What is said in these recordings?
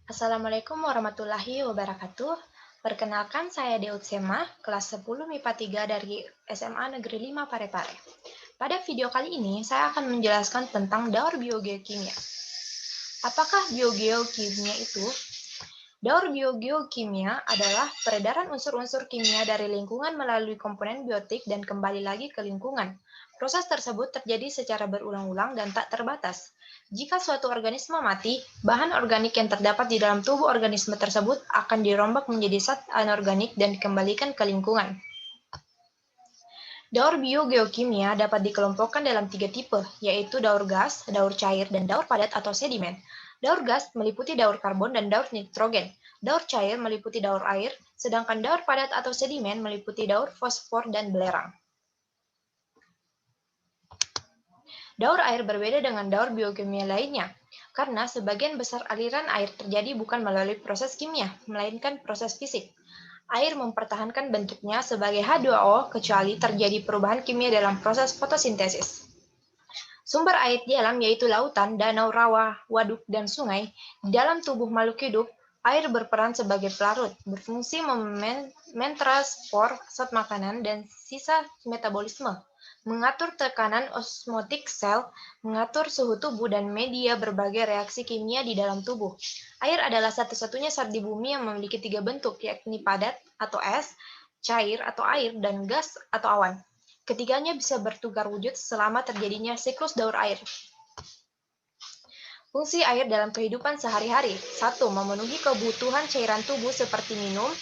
Assalamualaikum warahmatullahi wabarakatuh. Perkenalkan saya Deutsema, kelas 10 MIPA 3 dari SMA Negeri 5 Parepare. Pada video kali ini, saya akan menjelaskan tentang daur biogeokimia. Apakah biogeokimia itu? Daur biogeokimia adalah peredaran unsur-unsur kimia dari lingkungan melalui komponen biotik dan kembali lagi ke lingkungan. Proses tersebut terjadi secara berulang-ulang dan tak terbatas. Jika suatu organisme mati, bahan organik yang terdapat di dalam tubuh organisme tersebut akan dirombak menjadi zat anorganik dan dikembalikan ke lingkungan. Daur biogeokimia dapat dikelompokkan dalam 3 tipe, yaitu daur gas, daur cair, dan daur padat atau sedimen. Daur gas meliputi daur karbon dan daur nitrogen. Daur cair meliputi daur air, sedangkan daur padat atau sedimen meliputi daur fosfor dan belerang. Daur air berbeda dengan daur biokimia lainnya, karena sebagian besar aliran air terjadi bukan melalui proses kimia, melainkan proses fisik. Air mempertahankan bentuknya sebagai H2O kecuali terjadi perubahan kimia dalam proses fotosintesis. Sumber air di alam yaitu lautan, danau, rawa, waduk, dan sungai. Di dalam tubuh makhluk hidup, air berperan sebagai pelarut, berfungsi mentransport zat makanan dan sisa metabolisme, mengatur tekanan osmotik sel, mengatur suhu tubuh, dan media berbagai reaksi kimia di dalam tubuh. Air adalah satu-satunya zat di bumi yang memiliki 3 bentuk, yakni padat atau es, cair atau air, dan gas atau awan. Ketiganya bisa bertukar wujud selama terjadinya siklus daur air. Fungsi air dalam kehidupan sehari-hari. 1. Memenuhi kebutuhan cairan tubuh seperti minum.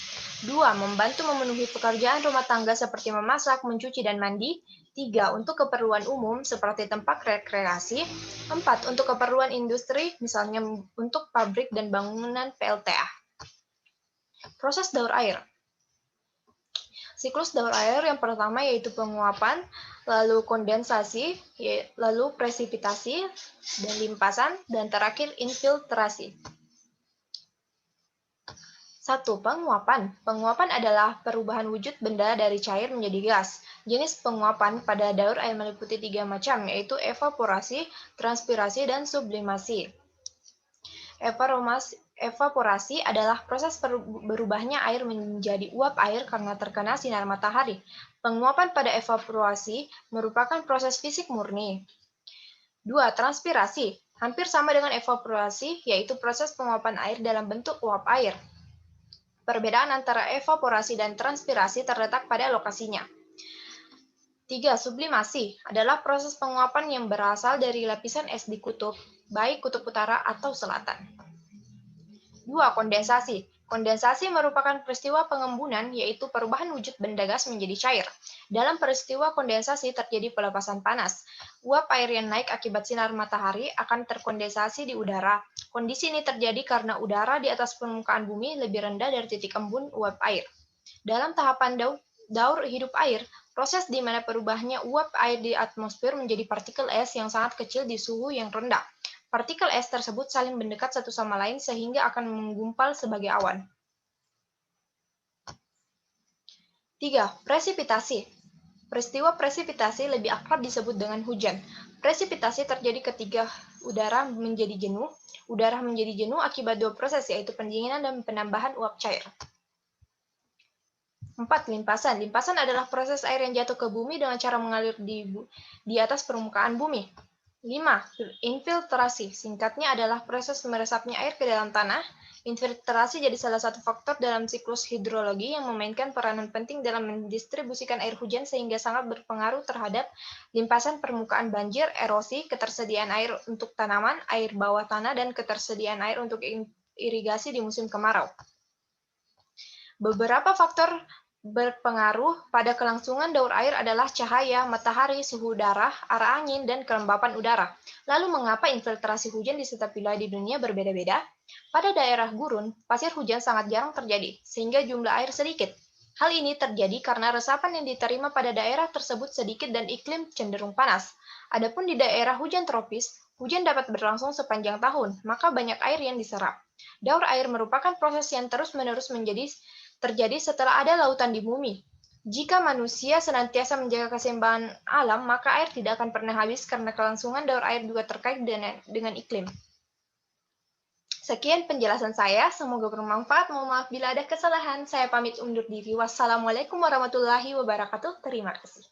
2. Membantu memenuhi pekerjaan rumah tangga seperti memasak, mencuci, dan mandi. 3. Untuk keperluan umum seperti tempat rekreasi. 4. Untuk keperluan industri, misalnya untuk pabrik dan bangunan PLTA. Proses daur air. Siklus daur air yang pertama yaitu penguapan, lalu kondensasi, lalu presipitasi, dan limpasan, dan terakhir infiltrasi. 1. Penguapan. Penguapan adalah perubahan wujud benda dari cair menjadi gas. Jenis penguapan pada daur air meliputi 3 macam, yaitu evaporasi, transpirasi, dan sublimasi. Evaporasi adalah proses berubahnya air menjadi uap air karena terkena sinar matahari. Penguapan pada evaporasi merupakan proses fisik murni. 2. Transpirasi. Hampir sama dengan evaporasi, yaitu proses penguapan air dalam bentuk uap air. Perbedaan antara evaporasi dan transpirasi terletak pada lokasinya. 3. Sublimasi adalah proses penguapan yang berasal dari lapisan es di kutub, baik kutub utara atau selatan. 2. Kondensasi. Kondensasi merupakan peristiwa pengembunan, yaitu perubahan wujud benda gas menjadi cair. Dalam peristiwa kondensasi terjadi pelepasan panas. Uap air yang naik akibat sinar matahari akan terkondensasi di udara. Kondisi ini terjadi karena udara di atas permukaan bumi lebih rendah dari titik embun uap air. Dalam tahapan daur hidup air, proses di mana perubahannya uap air di atmosfer menjadi partikel es yang sangat kecil di suhu yang rendah. Partikel es tersebut saling mendekat satu sama lain sehingga akan menggumpal sebagai awan. 3. Presipitasi. Peristiwa presipitasi lebih akrab disebut dengan hujan. Presipitasi terjadi ketika udara menjadi jenuh. Udara menjadi jenuh akibat 2 proses, yaitu pendinginan dan penambahan uap cair. 4. Limpasan. Limpasan adalah proses air yang jatuh ke bumi dengan cara mengalir di atas permukaan bumi. 5. Infiltrasi. Singkatnya adalah proses meresapnya air ke dalam tanah. Infiltrasi jadi salah satu faktor dalam siklus hidrologi yang memainkan peranan penting dalam mendistribusikan air hujan sehingga sangat berpengaruh terhadap limpasan permukaan banjir, erosi, ketersediaan air untuk tanaman, air bawah tanah, dan ketersediaan air untuk irigasi di musim kemarau. Beberapa faktor berpengaruh pada kelangsungan daur air adalah cahaya, matahari, suhu udara, arah angin, dan kelembapan udara. Lalu mengapa infiltrasi hujan di setiap wilayah di dunia berbeda-beda? Pada daerah gurun, pasir hujan sangat jarang terjadi, sehingga jumlah air sedikit. Hal ini terjadi karena resapan yang diterima pada daerah tersebut sedikit dan iklim cenderung panas. Adapun di daerah hujan tropis, hujan dapat berlangsung sepanjang tahun, maka banyak air yang diserap. Daur air merupakan proses yang terus-menerus terjadi setelah ada lautan di bumi. Jika manusia senantiasa menjaga keseimbangan alam, maka air tidak akan pernah habis karena kelangsungan daur air juga terkait dengan iklim. Sekian penjelasan saya, semoga bermanfaat. Mohon maaf bila ada kesalahan. Saya pamit undur diri. Wassalamualaikum warahmatullahi wabarakatuh. Terima kasih.